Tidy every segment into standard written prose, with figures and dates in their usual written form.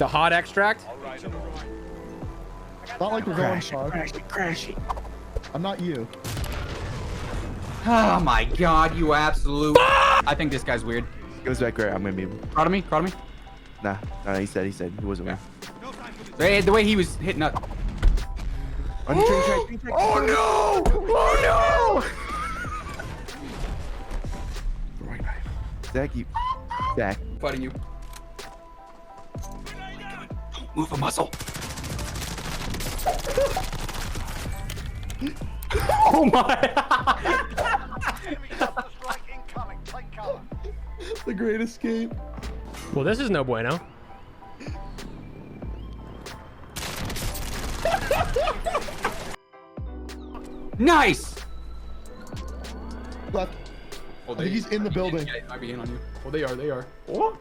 hot extract. Not like we're going sharp. Crashy. I'm not you. Oh my god, you absolute. I think this guy's weird. Goes back right. I'm gonna be able. Crowd me? Crowd me? Nah, he said he wasn't. Yeah. The way he was hitting up. On the train track. Oh no! Oh no! Right knife. Zach. Fighting you. Don't move a muscle. Oh my! The great escape. Well, this is no bueno. Left. Nice! I think he's in the building. Yeah, he might be in on you. Oh, they are. Oh.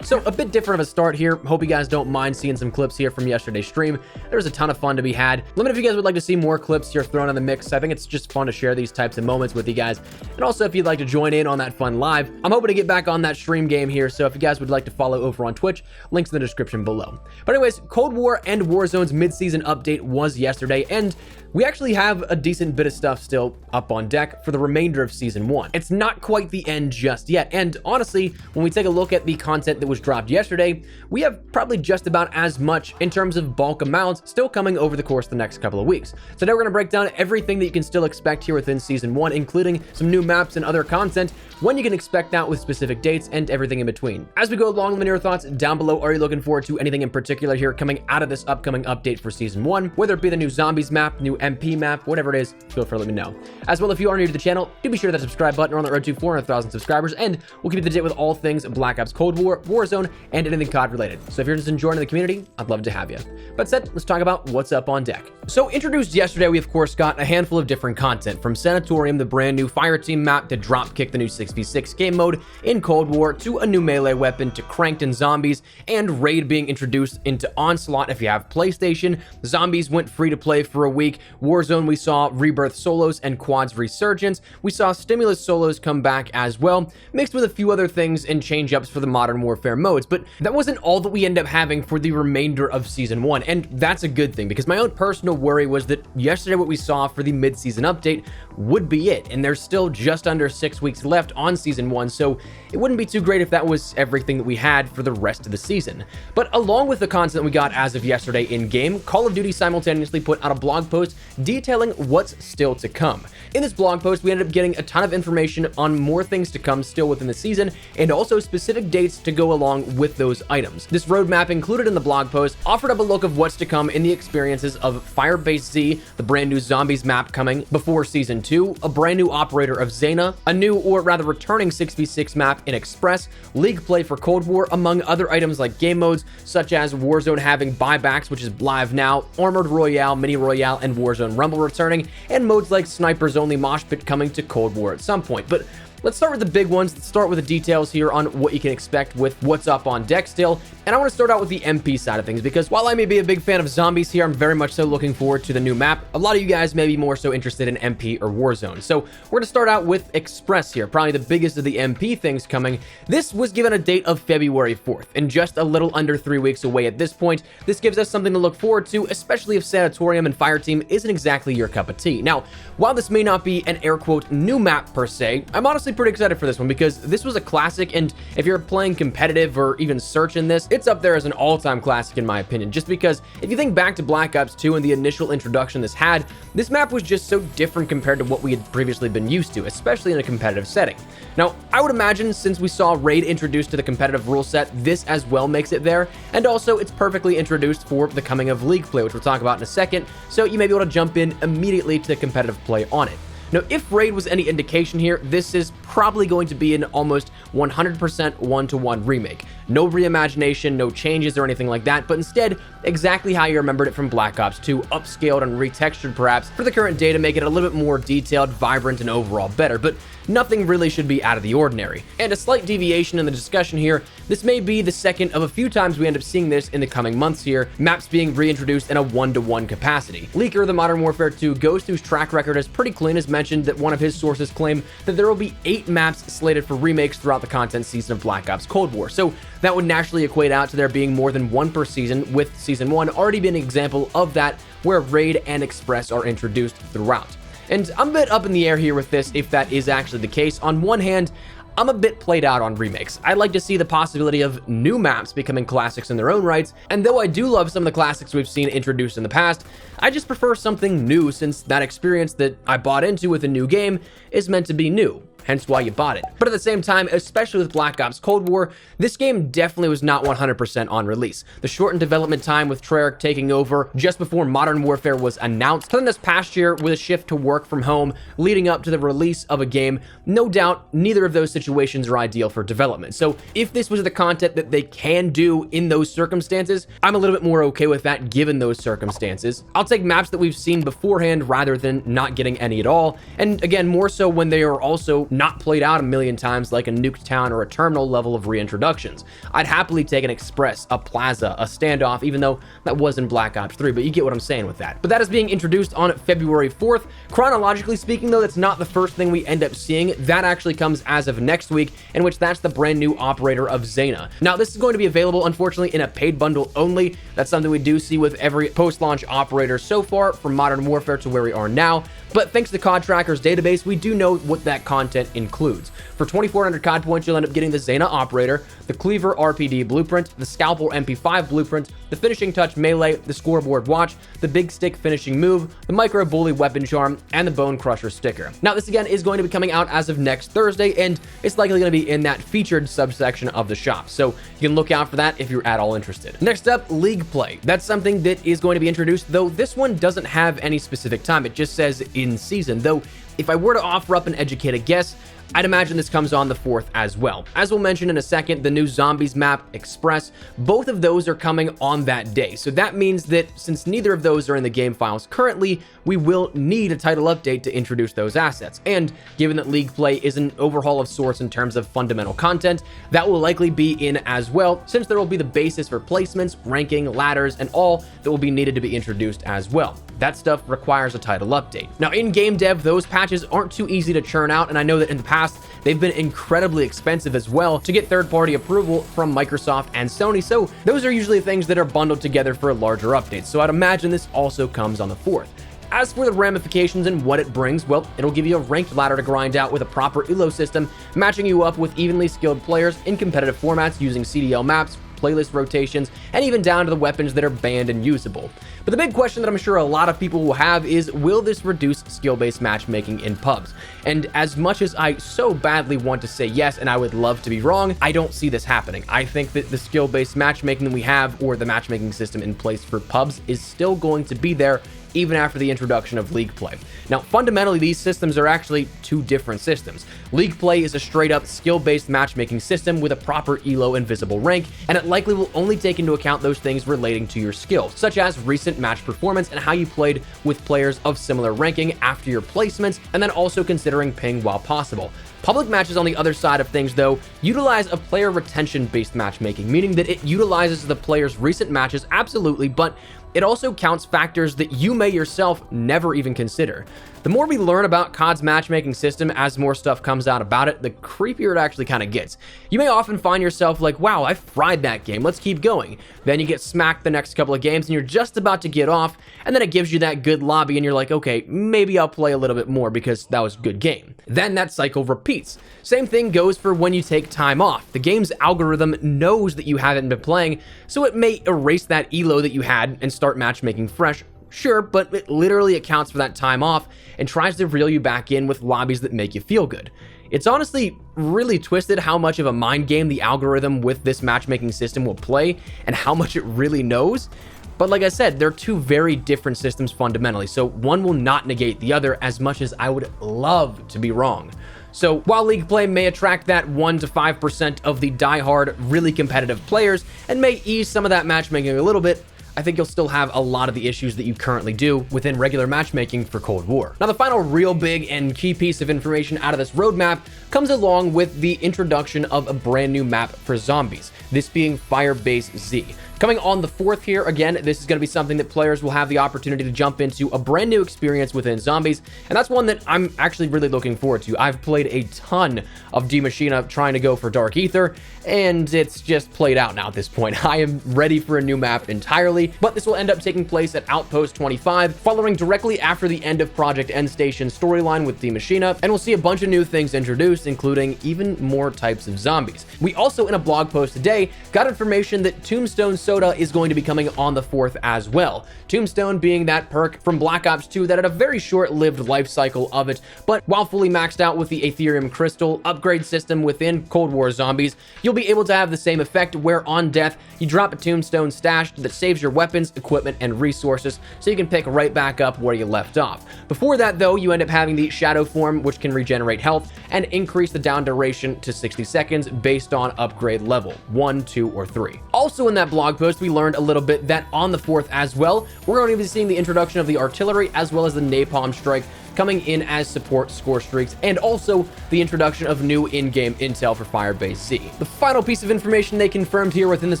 So a bit different of a start here. Hope you guys don't mind seeing some clips here from yesterday's stream. There was a ton of fun to be had. Let me know if you guys would like to see more clips here thrown in the mix. I think it's just fun to share these types of moments with you guys. And also if you'd like to join in on that fun live, I'm hoping to get back on that stream game here. So if you guys would like to follow over on Twitch, links in the description below. But anyways, Cold War and Warzone's mid-season update was yesterday, and we actually have a decent bit of stuff still up on deck for the remainder of Season 1. It's not quite the end just yet, and honestly, when we take a look at the content that was dropped yesterday, we have probably just about as much in terms of bulk amounts still coming over the course of the next couple of weeks. So today we're going to break down everything that you can still expect here within Season 1, including some new maps and other content, when you can expect that with specific dates, and everything in between. As we go along, let me know your thoughts down below. Are you looking forward to anything in particular here coming out of this upcoming update for Season 1? Whether it be the new Zombies map, new MP map, whatever it is, feel free to let me know. As well, if you are new to the channel, do be sure to hit that subscribe button. We're on the road to 400,000 subscribers, and we'll keep you up to date with all things Black Ops Cold War, Warzone, and anything COD related. So if you're just enjoying the community, I'd love to have you. But said, let's talk about what's up on deck. So introduced yesterday, we of course got a handful of different content, from Sanatorium, the brand new Fireteam map, to Dropkick, the new 6v6 game mode in Cold War, to a new melee weapon, to Cranked and Zombies, and Raid being introduced into Onslaught if you have PlayStation. Zombies went free to play for a week. Warzone, we saw Rebirth solos and Quads resurgence. We saw Stimulus solos come back as well, mixed with a few other things and change-ups for the Modern Warfare modes. But that wasn't all that we end up having for the remainder of Season 1, and that's a good thing, because my own personal worry was that yesterday what we saw for the mid-season update would be it, and there's still just under 6 weeks left on Season 1, so it wouldn't be too great if that was everything that we had for the rest of the season. But along with the content we got as of yesterday in-game, Call of Duty simultaneously put out a blog post detailing what's still to come. In this blog post, we ended up getting a ton of information on more things to come still within the season, and also specific dates to go along with those items. This roadmap included in the blog post offered up a look of what's to come in the experiences of Firebase Z, the brand new Zombies map coming before Season 2, a brand new operator of Zeyna, a new or rather returning 6v6 map in Express, League play for Cold War, among other items like game modes such as Warzone having buybacks, which is live now, Armored Royale, Mini Royale, and Warzone Rumble returning, and modes like Snipers Only Mosh Pit coming to Cold War at some point. But let's start with the big ones. Let's start with the details here on what you can expect with what's up on deck still. And I want to start out with the MP side of things, because while I may be a big fan of Zombies here, I'm very much so looking forward to the new map. A lot of you guys may be more so interested in MP or Warzone. So we're going to start out with Express here, probably the biggest of the MP things coming. This was given a date of February 4th, and just a little under 3 weeks away at this point. This gives us something to look forward to, especially if Sanatorium and Fireteam isn't exactly your cup of tea. Now, while this may not be an air quote new map per se, I'm honestly pretty excited for this one, because this was a classic, and if you're playing competitive or even search in this, it's up there as an all-time classic in my opinion, just because if you think back to Black Ops 2 and the initial introduction this had, this map was just so different compared to what we had previously been used to, especially in a competitive setting. Now, I would imagine since we saw Raid introduced to the competitive rule set, this as well makes it there, and also it's perfectly introduced for the coming of League play, which we'll talk about in a second, so you may be able to jump in immediately to competitive play on it. Now, if Raid was any indication here, this is probably going to be an almost 100% one-to-one remake. No reimagination, no changes or anything like that, but instead, exactly how you remembered it from Black Ops 2, upscaled and retextured perhaps for the current day to make it a little bit more detailed, vibrant, and overall better, but nothing really should be out of the ordinary. And a slight deviation in the discussion here, this may be the second of a few times we end up seeing this in the coming months here, maps being reintroduced in a one-to-one capacity. Leaker, the Modern Warfare 2 ghost, whose track record is pretty clean, has mentioned that one of his sources claim that there will be 8 maps slated for remakes throughout the content season of Black Ops Cold War. So that would naturally equate out to there being more than one per season, with Season 1 already being an example of that, where Raid and Express are introduced throughout. And I'm a bit up in the air here with this if that is actually the case. On one hand, I'm a bit played out on remakes. I'd like to see the possibility of new maps becoming classics in their own rights, and though I do love some of the classics we've seen introduced in the past, I just prefer something new, since that experience that I bought into with a new game is meant to be new. Hence why you bought it. But at the same time, especially with Black Ops Cold War, this game definitely was not 100% on release. The shortened development time with Treyarch taking over just before Modern Warfare was announced, then this past year with a shift to work from home leading up to the release of a game, no doubt neither of those situations are ideal for development. So if this was the content that they can do in those circumstances, I'm a little bit more okay with that given those circumstances. I'll take maps that we've seen beforehand rather than not getting any at all, and again, more so when they are also not played out a million times like a Nuked Town or a Terminal level of reintroductions. I'd happily take an Express, a Plaza, a Standoff, even though that was in Black Ops 3, but you get what I'm saying with that. But that is being introduced on February 4th. Chronologically speaking, though, that's not the first thing we end up seeing. That actually comes as of next week, in which that's the brand new operator of Zeyna. Now, this is going to be available, unfortunately, in a paid bundle only. That's something we do see with every post-launch operator so far, from Modern Warfare to where we are now. But thanks to COD Tracker's database, we do know what that content includes. For 2,400 COD points, you'll end up getting the Zeyna operator, the Cleaver RPD blueprint, the Scalpel MP5 blueprint, the Finishing Touch melee, the Scoreboard watch, the Big Stick finishing move, the Micro Bully weapon charm, and the Bone Crusher sticker. Now, this again is going to be coming out as of next Thursday, and it's likely going to be in that featured subsection of the shop. So you can look out for that if you're at all interested. Next up, League Play. That's something that is going to be introduced, though this one doesn't have any specific time. It just says in season, though if I were to offer up an educated guess, I'd imagine this comes on the 4th as well. As we'll mention in a second, the new Zombies map, Express, both of those are coming on that day. So that means that since neither of those are in the game files currently, we will need a title update to introduce those assets. And given that League Play is an overhaul of sorts in terms of fundamental content, that will likely be in as well, since there will be the basis for placements, ranking, ladders, and all that will be needed to be introduced as well. That stuff requires a title update. Now, in game dev, those patches aren't too easy to churn out, and I know that in the past, they've been incredibly expensive as well to get third-party approval from Microsoft and Sony, so those are usually things that are bundled together for larger updates, so I'd imagine this also comes on the 4th. As for the ramifications and what it brings, well, it'll give you a ranked ladder to grind out with a proper elo system, matching you up with evenly skilled players in competitive formats using CDL maps, playlist rotations, and even down to the weapons that are banned and usable. But the big question that I'm sure a lot of people will have is, will this reduce skill-based matchmaking in pubs? And as much as I so badly want to say yes, and I would love to be wrong, I don't see this happening. I think that the skill-based matchmaking that we have, or the matchmaking system in place for pubs, is still going to be there even after the introduction of League Play. Now, fundamentally, these systems are actually two different systems. League Play is a straight-up skill-based matchmaking system with a proper elo and visible rank, and it likely will only take into account those things relating to your skill, such as recent match performance and how you played with players of similar ranking after your placements, and then also considering ping while possible. Public matches, on the other side of things, though, utilize a player retention-based matchmaking, meaning that it utilizes the player's recent matches, absolutely, but it also counts factors that you may yourself never even consider. The more we learn about COD's matchmaking system as more stuff comes out about it, the creepier it actually kind of gets. You may often find yourself like, wow, I fried that game, let's keep going. Then you get smacked the next couple of games and you're just about to get off, and then it gives you that good lobby and you're like, okay, maybe I'll play a little bit more because that was a good game. Then that cycle repeats. Same thing goes for when you take time off. The game's algorithm knows that you haven't been playing, so it may erase that elo that you had and start matchmaking fresh. Sure, but it literally accounts for that time off and tries to reel you back in with lobbies that make you feel good. It's honestly really twisted how much of a mind game the algorithm with this matchmaking system will play and how much it really knows. But like I said, they're two very different systems fundamentally, so one will not negate the other, as much as I would love to be wrong. So while League Play may attract that 1 to 5% of the die-hard, really competitive players and may ease some of that matchmaking a little bit, I think you'll still have a lot of the issues that you currently do within regular matchmaking for Cold War. Now, the final real big and key piece of information out of this roadmap comes along with the introduction of a brand new map for zombies, this being Firebase Z. Coming on the 4th here, again, this is going to be something that players will have the opportunity to jump into a brand new experience within zombies, and that's one that I'm actually really looking forward to. I've played a ton of Die Machina trying to go for Dark Ether, and it's just played out now at this point. I am ready for a new map entirely, but this will end up taking place at Outpost 25, following directly after the end of Project Endstation storyline with Die Machina, and we'll see a bunch of new things introduced, including even more types of zombies. We also, in a blog post today, got information that Tombstone Soda is going to be coming on the 4th as well. Tombstone being that perk from Black Ops 2 that had a very short-lived life cycle of it, but while fully maxed out with the Aetherium Crystal upgrade system within Cold War zombies, you'll be able to have the same effect where on death, you drop a Tombstone stash that saves your weapons, equipment, and resources, so you can pick right back up where you left off. Before that, though, you end up having the Shadow Form, which can regenerate health and increase the down duration to 60 seconds based on upgrade level 1, 2, or 3. Also in that blog post, we learned a little bit that on the 4th as well, we're going to be seeing the introduction of the artillery as well as the napalm strike coming in as support score streaks, and also the introduction of new in-game intel for Firebase Z. The final piece of information they confirmed here within this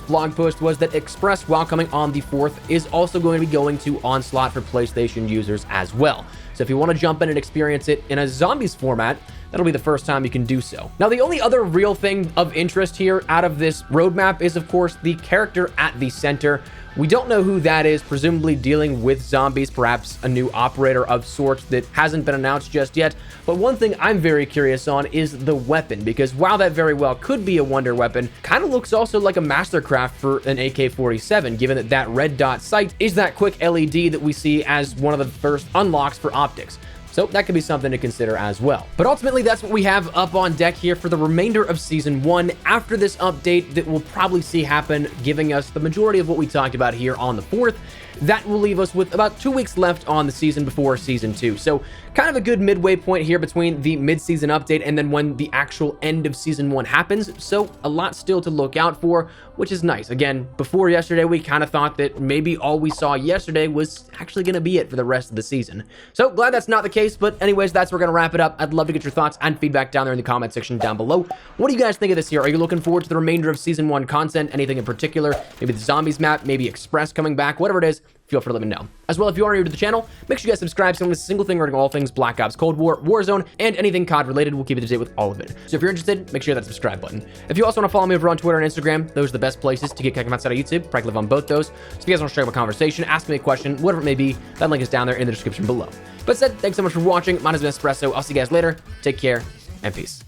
blog post was that Express, while coming on the 4th, is also going to be going to Onslaught for PlayStation users as well. So if you want to jump in and experience it in a zombies format, that'll be the first time you can do so. Now, the only other real thing of interest here out of this roadmap is, of course, the character at the center. We don't know who that is, presumably dealing with zombies, perhaps a new operator of sorts that hasn't been announced just yet. But one thing I'm very curious on is the weapon, because while that very well could be a wonder weapon, kind of looks also like a mastercraft for an AK-47, given that that red dot sight is that quick LED that we see as one of the first unlocks for optics. So that could be something to consider as well. But ultimately, that's what we have up on deck here for the remainder of Season 1 after this update that we'll probably see happen, giving us the majority of what we talked about here on the 4th. That will leave us with about 2 weeks left on the season before Season 2. So kind of a good midway point here between the mid-season update and then when the actual end of Season 1 happens. So a lot still to look out for, which is nice. Again, before yesterday, we kind of thought that maybe all we saw yesterday was actually going to be it for the rest of the season. So glad that's not the case, but anyways, that's where we're going to wrap it up. I'd love to get your thoughts and feedback down there in the comment section down below. What do you guys think of this here? Are you looking forward to the remainder of Season 1 content? Anything in particular? Maybe the zombies map, maybe Express coming back, whatever it is, feel free to let me know. As well, if you are new to the channel, make sure you guys subscribe so you don't miss a single thing regarding all things Black Ops Cold War, Warzone, and anything COD related. We'll keep it up to date with all of it. So if you're interested, make sure you hit that subscribe button. If you also want to follow me over on Twitter and Instagram, those are the best places to get connected outside of YouTube. Probably live on both those. So if you guys want to strike up a conversation, ask me a question, whatever it may be, that link is down there in the description below. But said, thanks so much for watching. Mine has been Espresso. I'll see you guys later. Take care and peace.